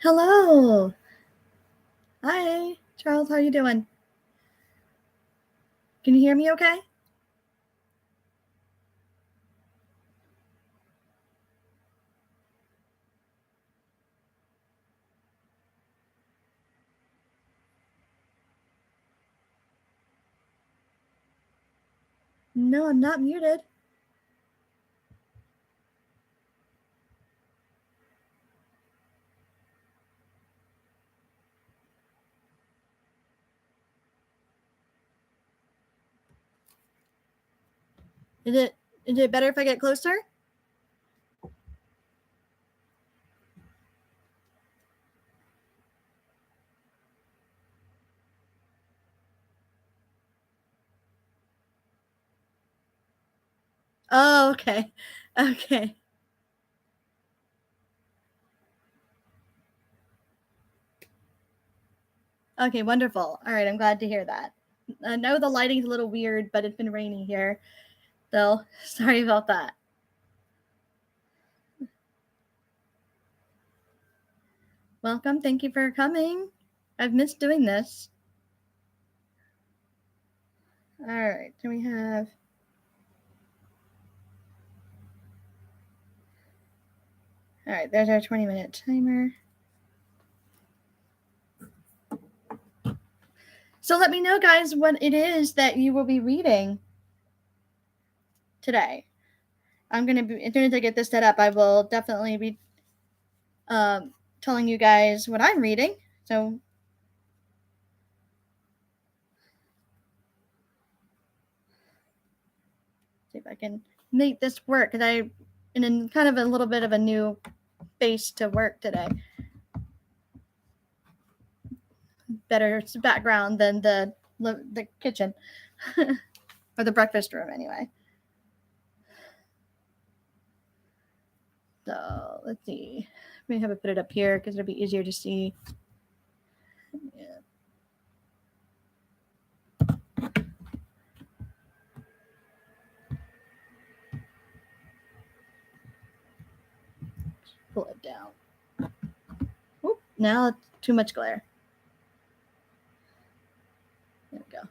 Hello. Hi, Charles. How are you doing? Can you hear me okay? No, I'm not muted. Is it better if I get closer? Oh, okay. Okay. Okay, wonderful. All right, I'm glad to hear that. I know the lighting's a little weird, but it's been raining here. So, sorry about that. Welcome. Thank you for coming. I've missed doing this. All right, so we have. All right, there's our 20-minute timer. So let me know, guys, what it is that you will be reading today. I'm going to be, as soon as I get this set up, I will definitely be telling you guys what I'm reading. So, see if I can make this work because I in kind of a little bit of a new space to work today. Better background than the kitchen or the breakfast room, anyway. So let's see. Let me have it put it up here because it'll be easier to see. Yeah. Pull it down. Oop, now it's too much glare. There we go.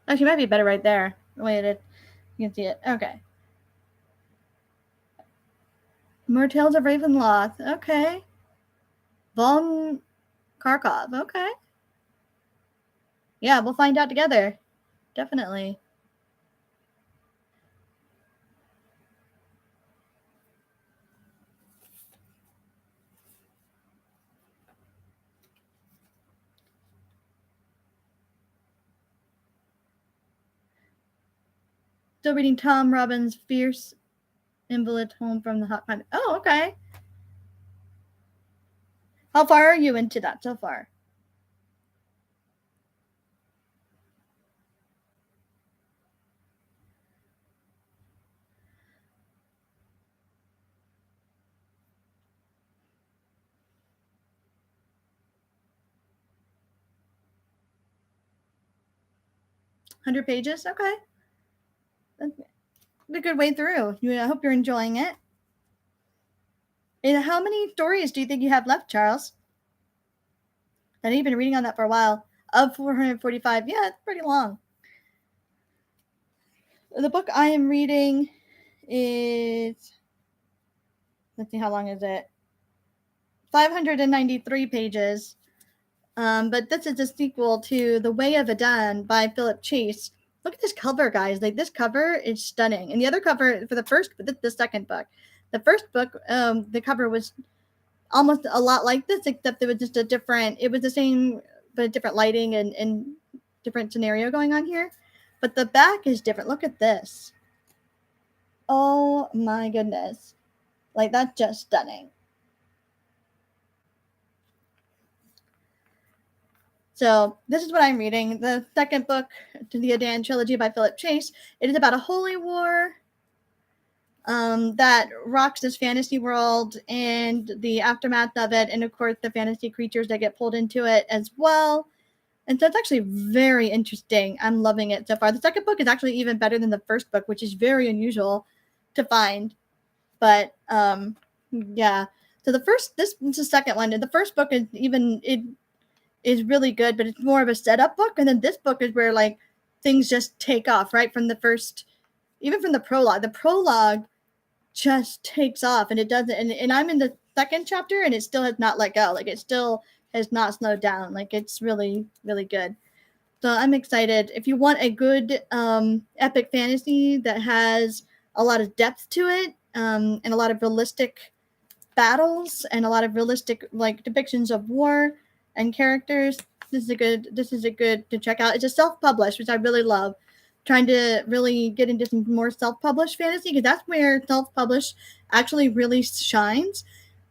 Actually, it might be better right there. The way it you can see it. Okay. More Tales of Ravenloft. Okay. Von Karkov. Okay. Yeah, we'll find out together. Definitely. Still reading Tom Robbins' Fierce Invalid Home from the Hot Climate. Oh, okay. How far are you into that so far? $100 pages? Okay. That's a good way through. I hope you're enjoying it. And how many stories do you think you have left, Charles? I know you've been reading on that for a while. Of 445. Yeah, it's pretty long. The book I am reading is, let's see, how long is it? 593 pages. But this is a sequel to The Way of Adan by Philip Chase. Look at this cover, guys. Like, this cover is stunning. And the other cover for the second book. The first book, the cover was almost a lot like this, except it was just it was the same, but different lighting and different scenario going on here. But the back is different. Look at this. Oh my goodness. Like, that's just stunning. So this is what I'm reading. The second book to the Adan trilogy by Philip Chase. It is about a holy war that rocks this fantasy world and the aftermath of it, and of course the fantasy creatures that get pulled into it as well. And so it's actually very interesting. I'm loving it so far. The second book is actually even better than the first book, which is very unusual to find. But yeah. So this is the second one. And the first book is really good, but it's more of a setup book. And then this book is where like things just take off right from the first, even from the prologue. The prologue just takes off, and it doesn't. And I'm in the second chapter, and it still has not let go. Like it still has not slowed down. Like it's really, really good. So I'm excited. If you want a good epic fantasy that has a lot of depth to it, and a lot of realistic battles and a lot of realistic like depictions of war and characters, this is a good to check out. It's a self-published, which I really love. Trying to really get into some more self-published fantasy, because that's where self-published actually really shines.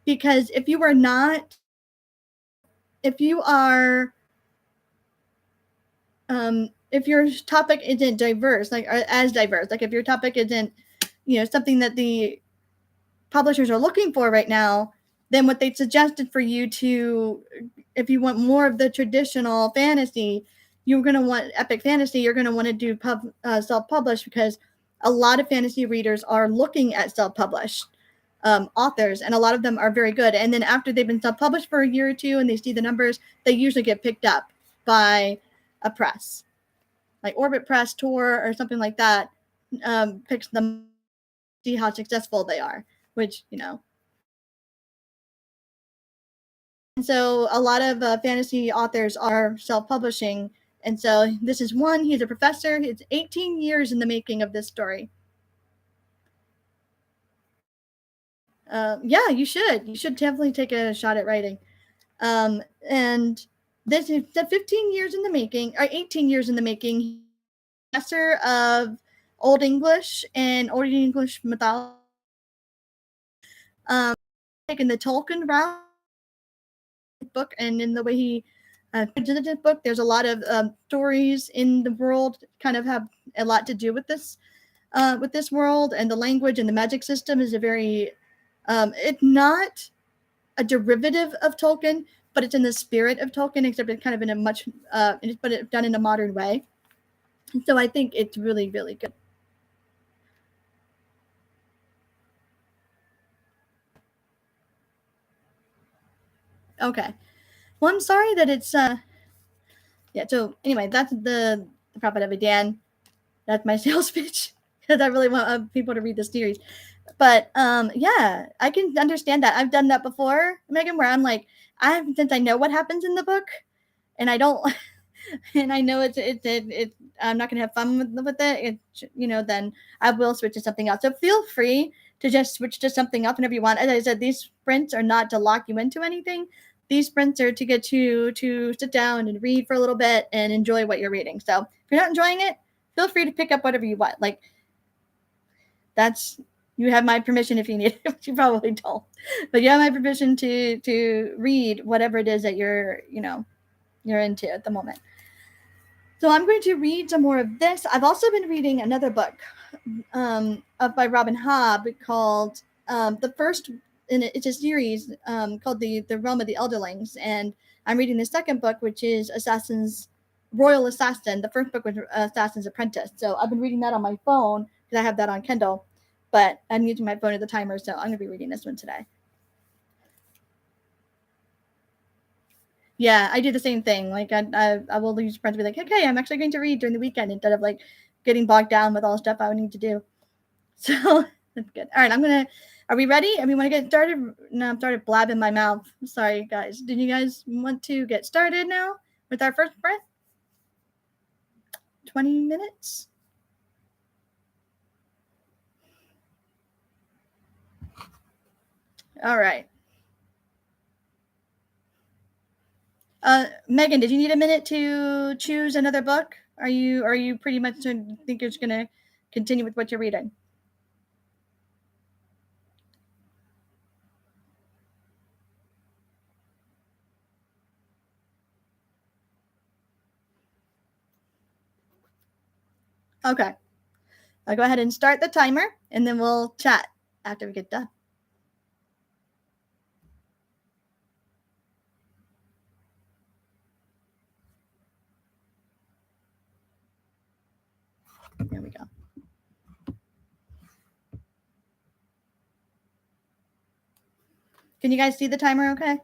Because if you are if your topic isn't diverse, like as diverse, like if your topic isn't, something that the publishers are looking for right now, then what they suggested for you to, if you want more of the traditional fantasy, you're going to want epic fantasy, you're going to want to do self-published, because a lot of fantasy readers are looking at self-published authors, and a lot of them are very good. And then after they've been self-published for a year or two and they see the numbers, they usually get picked up by a press like Orbit Press, Tor, or something like that. Picks them, see how successful they are, which and so a lot of fantasy authors are self-publishing. And so this is one. He's a professor. It's 18 years in the making of this story. Yeah, you should. You should definitely take a shot at writing. And this is 15 years in the making, or 18 years in the making. Professor of Old English and Old English mythology. Taking the Tolkien route book, and in the way he presented the book, there's a lot of stories in the world kind of have a lot to do with this world, and the language and the magic system is a very it's not a derivative of Tolkien, but it's in the spirit of Tolkien, except it's kind of in a much but it's done in a modern way. So I think it's really, really good. Okay. Well, I'm sorry that it's yeah. So anyway, that's the Prophet of Dan. That's my sales pitch, because I really want people to read the series. But yeah, I can understand that. I've done that before, Megan, where I'm like, since I know what happens in the book, and I don't, and I know it's I'm not gonna have fun with it. Then I will switch to something else. So feel free to just switch to something else whenever you want. As I said, these sprints are not to lock you into anything. These sprints are to get you to sit down and read for a little bit and enjoy what you're reading. So if you're not enjoying it, feel free to pick up whatever you want. Like that's you have my permission if you need it. You probably don't, but you have my permission to read whatever it is that you're into at the moment. So I'm going to read some more of this. I've also been reading another book by Robin Hobb called the first. And it's a series called the Realm of the Elderlings, and I'm reading the second book, which is Royal Assassin. The first book was Assassin's Apprentice. So I've been reading that on my phone because I have that on Kindle, but I'm using my phone as the timer, so I'm going to be reading this one today. Yeah, I do the same thing. Like I will use friends to be like, okay, I'm actually going to read during the weekend instead of like getting bogged down with all the stuff I would need to do. So that's good. All right, are we ready? I mean, want to get started? No, I'm started blabbing my mouth. Sorry, guys. Did you guys want to get started now with our first breath? 20 minutes? All right. Megan, did you need a minute to choose another book? Are you pretty much think you're just gonna continue with what you're reading? Okay. I'll go ahead and start the timer, and then we'll chat after we get done. There we go. Can you guys see the timer okay?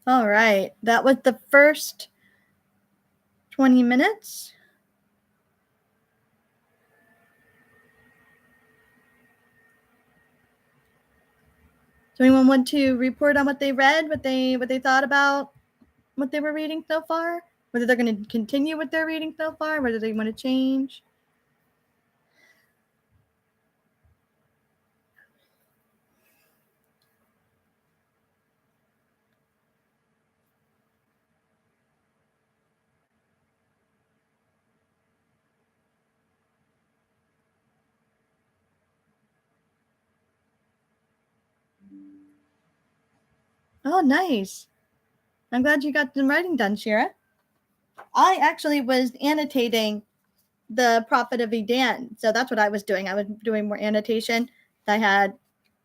All right. That was the first 20 minutes. Does anyone want to report on what they read, what they thought about what they were reading so far? Whether they're going to continue what they're reading so far, whether they want to change? Oh, nice. I'm glad you got some writing done, Shira. I actually was annotating the Prophet of Edan. So that's what I was doing. I was doing more annotation. I had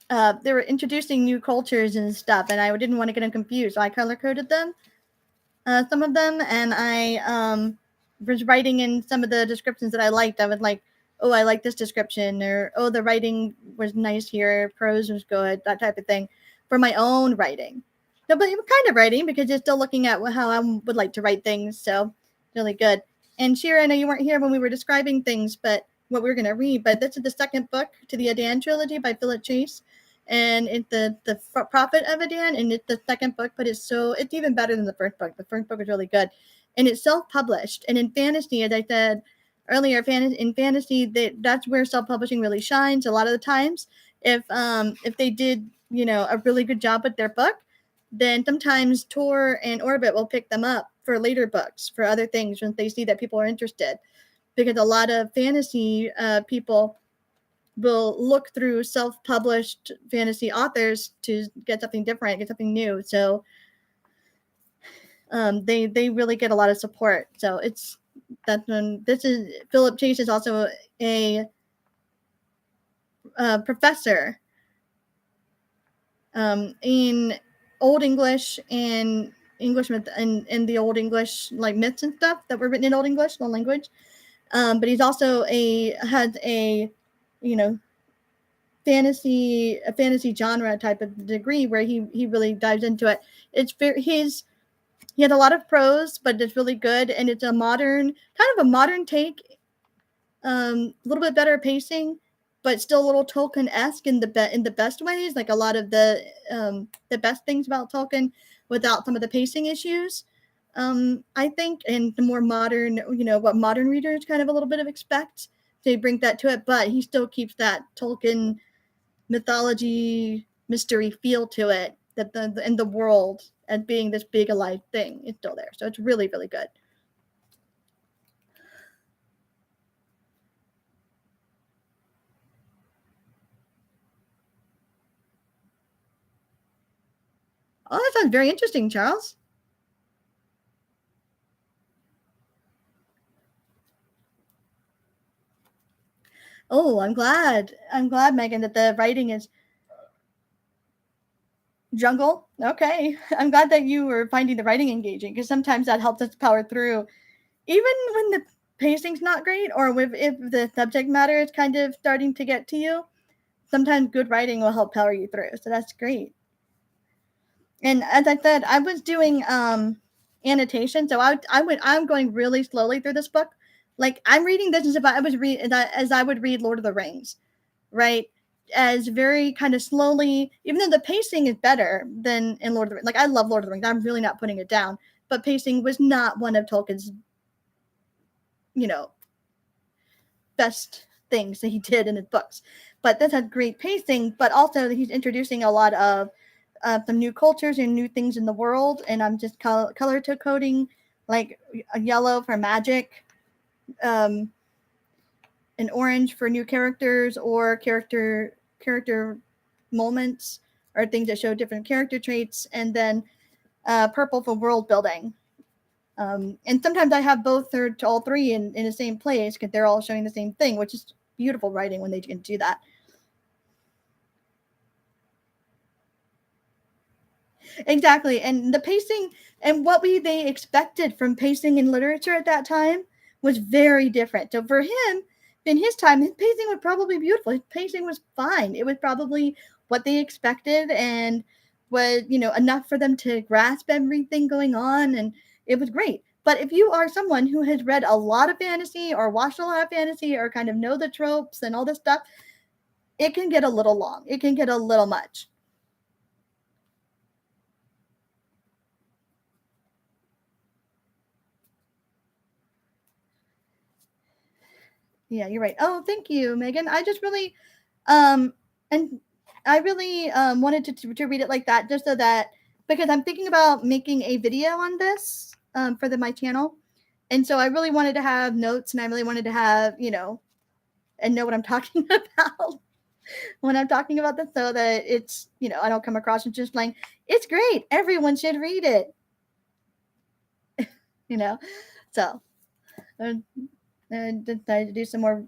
they were introducing new cultures and stuff, and I didn't want to get them confused. So I color coded them, some of them, and I was writing in some of the descriptions that I liked. I was like, oh, I like this description, or oh, the writing was nice here, prose was good, that type of thing, for my own writing. No, but kind of writing because you're still looking at how I would like to write things. So really good. And Shira, I know you weren't here when we were describing things, but what we were going to read. But this is the second book to the Adan trilogy by Philip Chase, and it's the Prophet of Adan, and it's the second book, but it's even better than the first book. The first book is really good, and it's self-published. And in fantasy, as I said earlier, in fantasy, that's where self-publishing really shines. A lot of the times, if they did a really good job with their book, then sometimes Tor and Orbit will pick them up for later books, for other things, when they see that people are interested. Because a lot of fantasy people will look through self-published fantasy authors to get something different, get something new. So they really get a lot of support. So it's that's when this is Philip Chase is also a professor in Old English and English myth and the Old English like myths and stuff that were written in Old English, the language. But he's also has a you know a fantasy genre type of degree where he really dives into it. It's very he had a lot of prose, but it's really good, and it's a modern kind of a modern take, a little bit better pacing, but still a little Tolkien-esque in the best ways, like a lot of the best things about Tolkien without some of the pacing issues. I think, and the more modern, what modern readers kind of a little bit of expect, they bring that to it, but he still keeps that Tolkien mythology mystery feel to it, that the in the world as being this big alive thing is still there. So it's really, really good. Oh, that sounds very interesting, Charles. Oh, I'm glad. I'm glad, Megan, that the writing is jungle. Okay. I'm glad that you were finding the writing engaging, because sometimes that helps us power through, even when the pacing's not great, or if the subject matter is kind of starting to get to you. Sometimes good writing will help power you through. So that's great. And as I said, I was doing annotation, so I'm going really slowly through this book. Like I'm reading this as if I was read as I would read Lord of the Rings, right? As very kind of slowly, even though the pacing is better than in Lord of the Rings. Like I love Lord of the Rings. I'm really not putting it down, but pacing was not one of Tolkien's, you know, best things that he did in his books. But this had great pacing, but also he's introducing a lot of some new cultures and new things in the world. And I'm just color to coding, like a yellow for magic, um, an orange for new characters or character moments or things that show different character traits, and then purple for world building. And sometimes I have both or all three in the same place because they're all showing the same thing, which is beautiful writing when they can do that. Exactly. And the pacing and what they expected from pacing in literature at that time was very different. So for him, in his time, his pacing was probably beautiful. His pacing was fine. It was probably what they expected, and was, enough for them to grasp everything going on, and it was great. But if you are someone who has read a lot of fantasy or watched a lot of fantasy or kind of know the tropes and all this stuff, it can get a little long. It can get a little much. Yeah, you're right. Oh, thank you, Megan. I just really, um, and I really wanted to read it like that just so that, because I'm thinking about making a video on this for my channel, and so I really wanted to have notes, and I really wanted to have and know what I'm talking about when I'm talking about this, so that it's I don't come across as just like it's great, everyone should read it, you know. So. And decided to do some more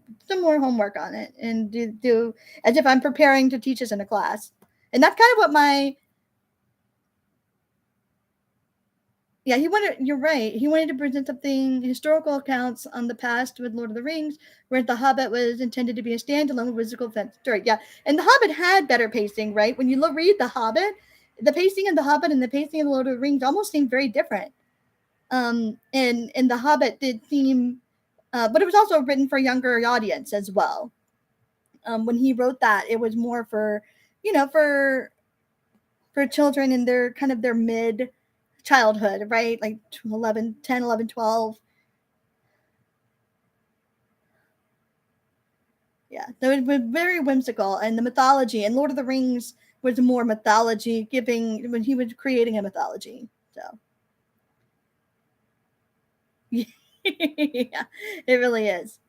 homework on it and do as if I'm preparing to teach this in a class. And that's kind of what my yeah, he wanted you're right. He wanted to present something historical accounts on the past with Lord of the Rings, whereas The Hobbit was intended to be a standalone whimsical story. Yeah. And The Hobbit had better pacing, right? When you read The Hobbit, the pacing in The Hobbit and the pacing in Lord of the Rings almost seem very different. And The Hobbit did seem but it was also written for a younger audience as well. When he wrote that, it was more for, for children in their kind of their mid childhood, right? Like 11, 10, 11, 12. Yeah, so it was very whimsical, and the mythology and Lord of the Rings was more mythology, giving when he was creating a mythology. So yeah, it really is.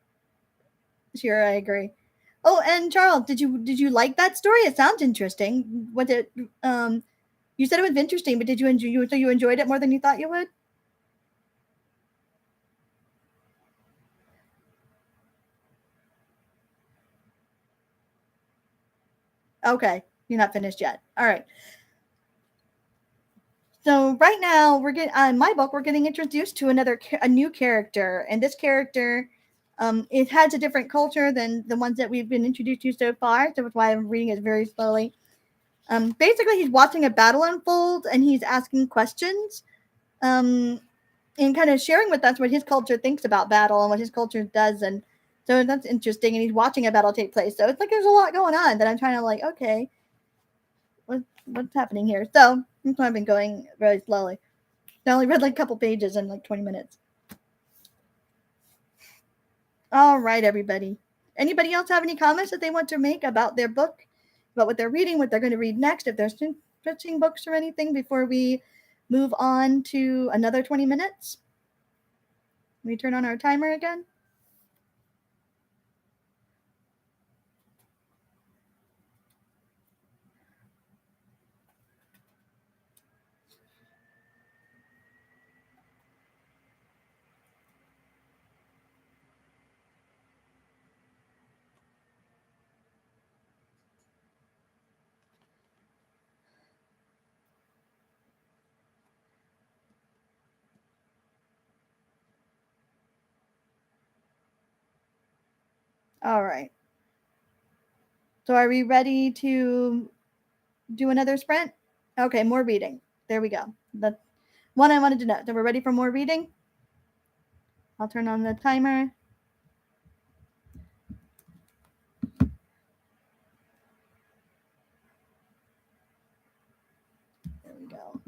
Sure, I agree. Oh, and Charles, did you like that story? It sounds interesting. Was it you said it was interesting, but did you enjoyed it more than you thought you would? Okay, you're not finished yet. All right. So right now we're getting in my book we're getting introduced to a new character, and this character it has a different culture than the ones that we've been introduced to so far. So that's why I'm reading it very slowly. Basically, he's watching a battle unfold and he's asking questions. Um, and kind of sharing with us what his culture thinks about battle and what his culture does. And so that's interesting. And he's watching a battle take place. So it's like there's a lot going on that I'm trying to like, okay, what's happening here? So that's why I've been going very slowly. I only read like a couple pages in like 20 minutes. All right, everybody. Anybody else have any comments that they want to make about their book, about what they're reading, what they're going to read next, if there's switching books or anything before we move on to another 20 minutes? We turn on our timer again. All right. So are we ready to do another sprint? Okay, more reading. There we go. That's one I wanted to know. So we're ready for more reading? I'll turn on the timer. There we go.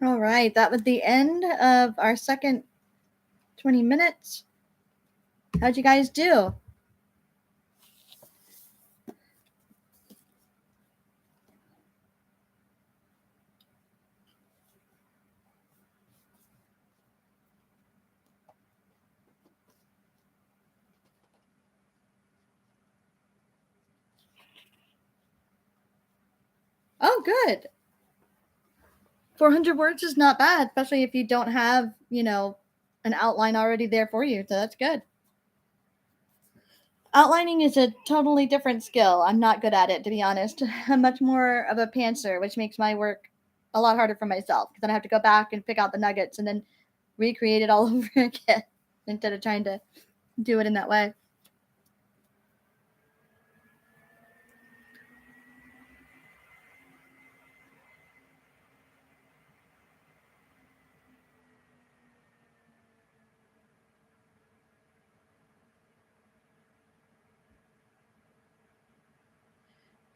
All right, that was the end of our second 20 minutes. How'd you guys do? Oh, good. 400 words is not bad, especially if you don't have, an outline already there for you. So that's good. Outlining is a totally different skill. I'm not good at it, to be honest. I'm much more of a pantser, which makes my work a lot harder for myself because then I have to go back and pick out the nuggets and then recreate it all over again instead of trying to do it in that way.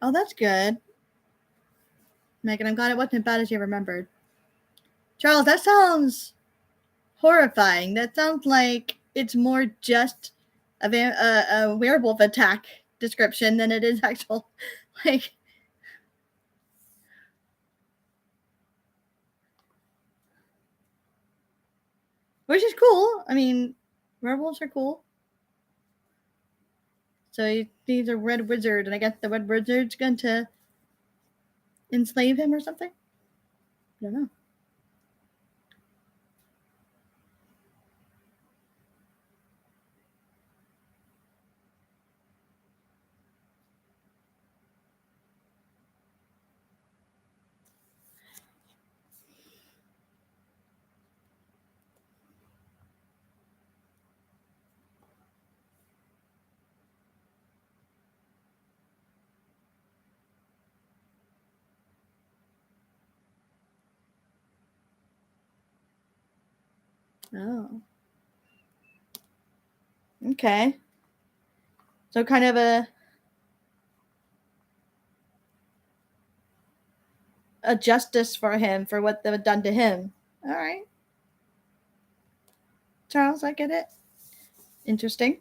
Oh, that's good. Megan, I'm glad it wasn't as bad as you remembered. Charles, that sounds horrifying. That sounds like it's more just a werewolf attack description than it is actual, like. Which is cool. I mean, werewolves are cool. So he's a red wizard, and I guess the red wizard's going to enslave him or something. I don't know. Oh. Okay. So kind of a justice for him for what they've done to him. All right. Charles, I get it. Interesting.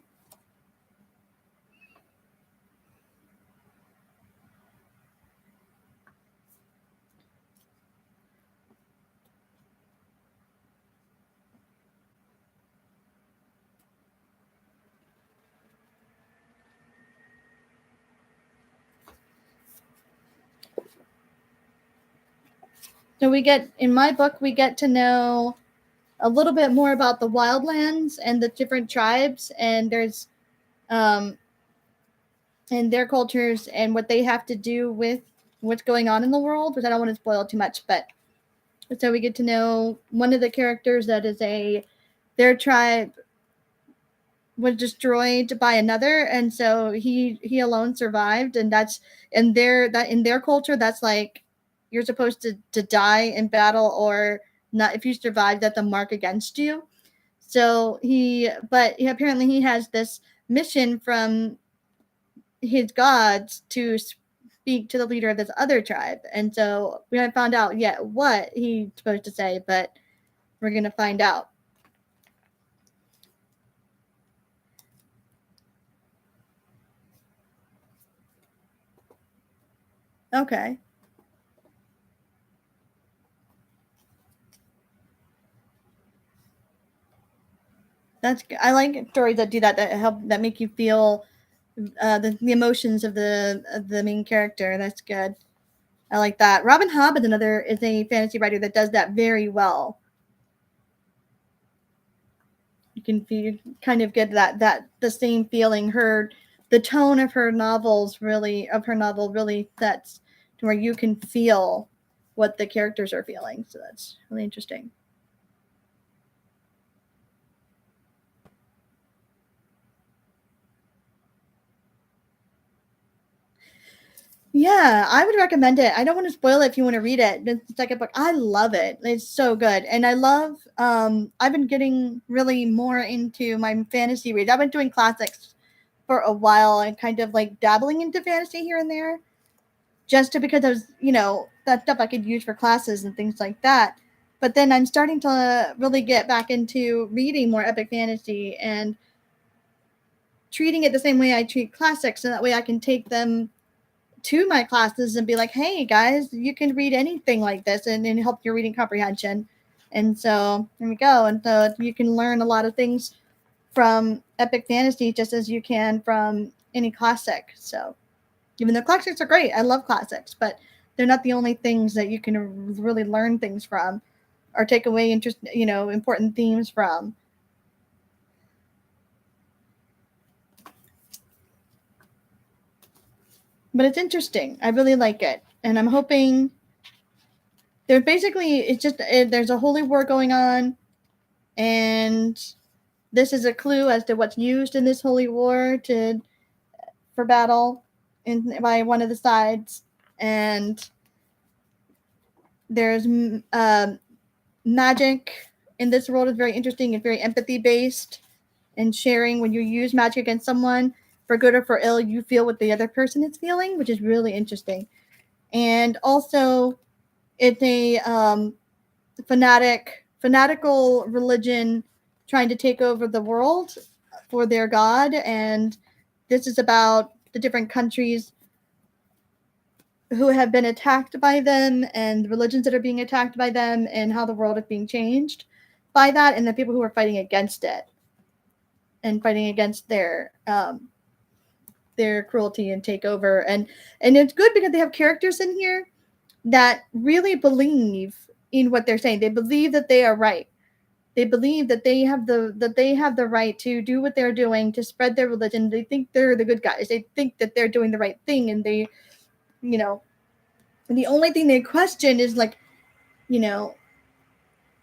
So in my book, we get to know a little bit more about the wildlands and the different tribes, and there's um, and their cultures and what they have to do with what's going on in the world, which I don't want to spoil too much, but so we get to know one of the characters that is their tribe was destroyed by another, and so he alone survived, and that's in their culture that's like you're supposed to die in battle or not. If you survive, that's a mark against you. So apparently he has this mission from his gods to speak to the leader of this other tribe, and so we haven't found out yet what he's supposed to say, but we're gonna find out. Okay. That's good. I like stories that do that, that make you feel the emotions of the main character. That's good. I like that. Robin Hobb is a fantasy writer that does that very well. You can feel, kind of get that the same feeling. The tone of her novel really sets to where you can feel what the characters are feeling. So that's really interesting. Yeah, I would recommend it. I don't want to spoil it if you want to read it. The second book, I love it. It's so good. And I love I've been getting really more into my fantasy reads. I've been doing classics for a while and kind of like dabbling into fantasy here and there just because I was, that stuff I could use for classes and things like that. But then I'm starting to really get back into reading more epic fantasy and treating it the same way I treat classics, so that way I can take them to my classes and be like, hey guys, you can read anything like this and help your reading comprehension. And so there we go. And so you can learn a lot of things from epic fantasy just as you can from any classic. So even though classics are great, I love classics, but they're not the only things that you can really learn things from or take away important themes from. But it's interesting. I really like it. And I'm hoping there's a holy war going on, and this is a clue as to what's used in this holy war for battle by one of the sides. And there's magic in this world is very interesting and very empathy based, and sharing when you use magic against someone for good or for ill, you feel what the other person is feeling, which is really interesting. And also, it's a fanatical religion trying to take over the world for their god, and this is about the different countries who have been attacked by them and religions that are being attacked by them and how the world is being changed by that, and the people who are fighting against it and fighting against their cruelty and takeover. And it's good because they have characters in here that really believe in what they're saying. They believe that they are right. They believe that they have the right to do what they're doing, to spread their religion. They think they're the good guys. They think that they're doing the right thing, and they, you know, the only thing they question is like, you know,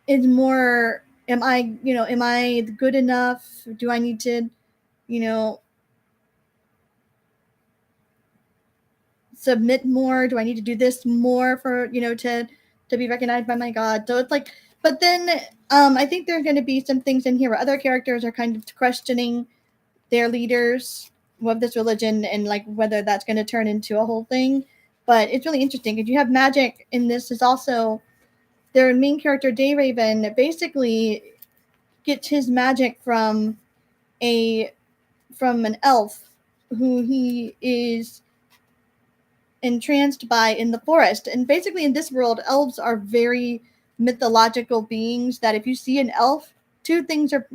is more, am I good enough? Do I need to, you know, submit more? Do I need to do this more for, to be recognized by my god? So it's like, but then I think there are going to be some things in here where other characters are kind of questioning their leaders of this religion, and like whether that's going to turn into a whole thing. But it's really interesting because you have magic in this. Is also their main character Dayraven basically gets his magic a from an elf who he is entranced by in the forest. And basically in this world, elves are very mythological beings that if you see an elf, two things are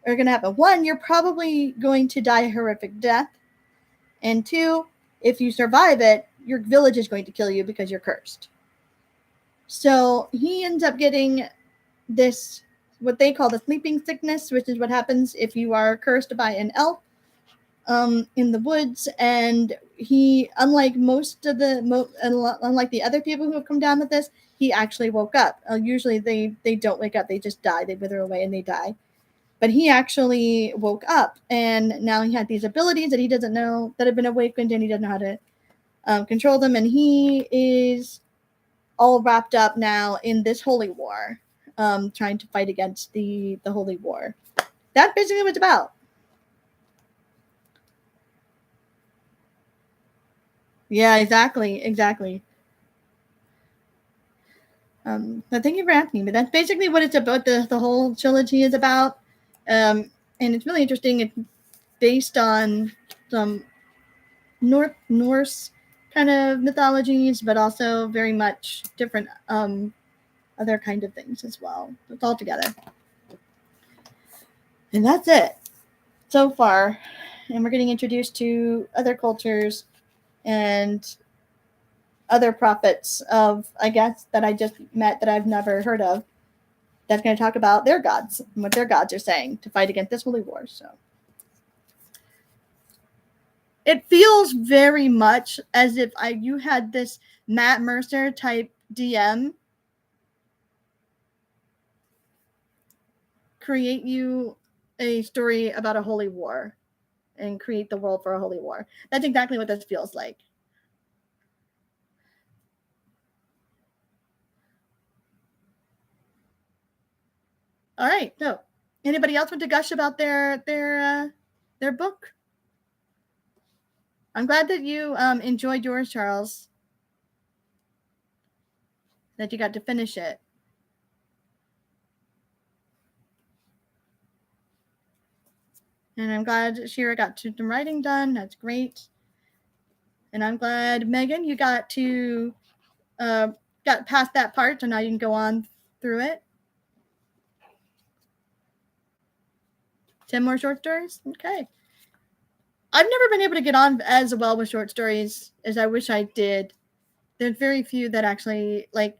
going to happen. One, you're probably going to die a horrific death. And two, if you survive it, your village is going to kill you because you're cursed. So he ends up getting this, what they call the sleeping sickness, which is what happens if you are cursed by an elf in the woods. And he, unlike unlike the other people who have come down with this, he actually woke up. Usually they don't wake up; they just die. They wither away and they die. But he actually woke up, and now he had these abilities that he doesn't know that have been awakened, and he doesn't know how to control them. And he is all wrapped up now in this holy war, trying to fight against the holy war. That's basically what it's about. Yeah, exactly. Thank you for asking, but that's basically what it's about. The whole trilogy is about, and it's really interesting. It's based on some Norse kind of mythologies, but also very much different other kind of things as well. It's all together, and that's it so far. And we're getting introduced to other cultures and other prophets of, I guess, that I just met that I've never heard of, that's going to talk about their gods and what their gods are saying to fight against this holy war. So it feels very much as if you had this Matt Mercer type DM create you a story about a holy war and create the world for a holy war. That's exactly what this feels like. All right. So, anybody else want to gush about their book? I'm glad that you enjoyed yours, Charles. that you got to finish it. And I'm glad Shira got some writing done. That's great. And I'm glad, Megan, you got to got past that part, so now you can go on through it. 10 more short stories? Okay. I've never been able to get on as well with short stories as I wish I did. There's very few that actually like.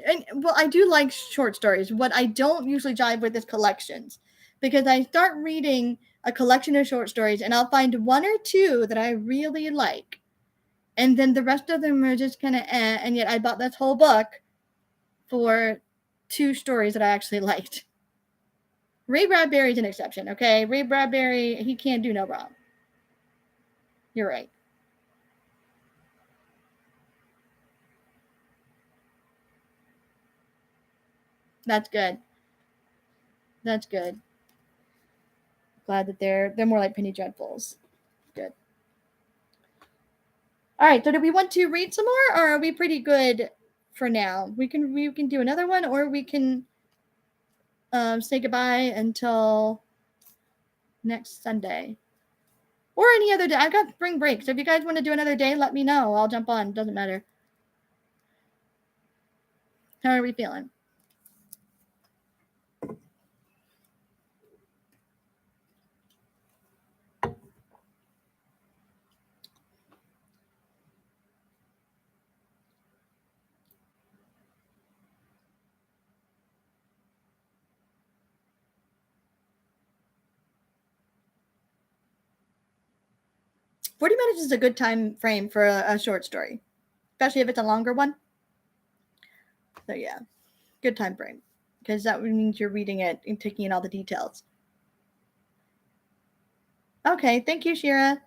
And well, I do like short stories. What I don't usually jive with is collections, because I start reading a collection of short stories and I'll find one or two that I really like, and then the rest of them are just kind of and yet I bought this whole book for 2 stories that I actually liked. Ray Bradbury's an exception, okay? Ray Bradbury, he can't do no wrong. You're right. That's good. That's good. Glad that they're more like Penny Dreadfuls. Good. All right. So do we want to read some more, or are we pretty good for now? We can do another one, or we can say goodbye until next Sunday, or any other day. I got spring break, so if you guys want to do another day, let me know. I'll jump on. Doesn't matter. How are we feeling? "40 minutes is a good time frame for a short story, especially if it's a longer one. So yeah, good time frame, because that means you're reading it and taking in all the details. Okay, thank you, Shira.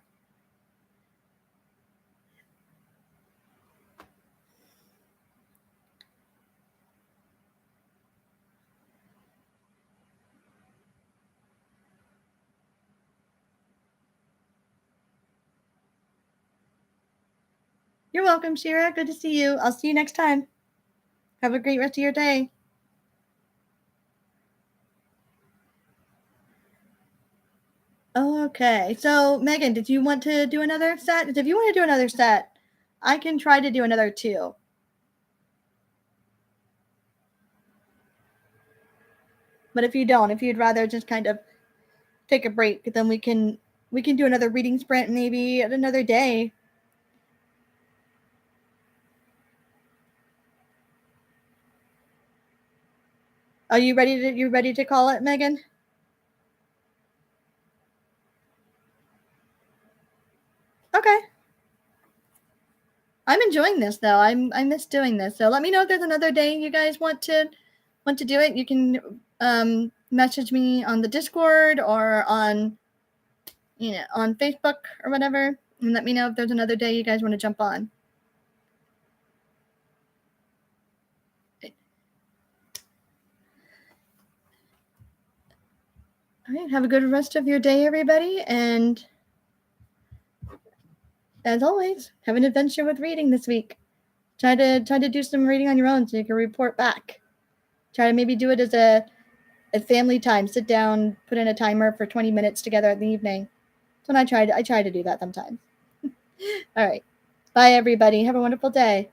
You're welcome, Shira. Good to see you. I'll see you next time. Have a great rest of your day. Okay, so Megan, did you want to do another set? If you want to do another set, I can try to do another 2. But if you don't, if you'd rather just kind of take a break, then we can do another reading sprint maybe at another day. Are you ready to call it, Megan? Okay. I'm enjoying this though. I miss doing this. So let me know if there's another day you guys want to do it. You can message me on the Discord or on on Facebook or whatever, and let me know if there's another day you guys want to jump on. All right, have a good rest of your day, everybody, and as always, have an adventure with reading this week. Try to do some reading on your own so you can report back. Try to maybe do it as a family time. Sit down, put in a timer for 20 minutes together in the evening. That's when I try to do that sometimes. All right. Bye, everybody. Have a wonderful day.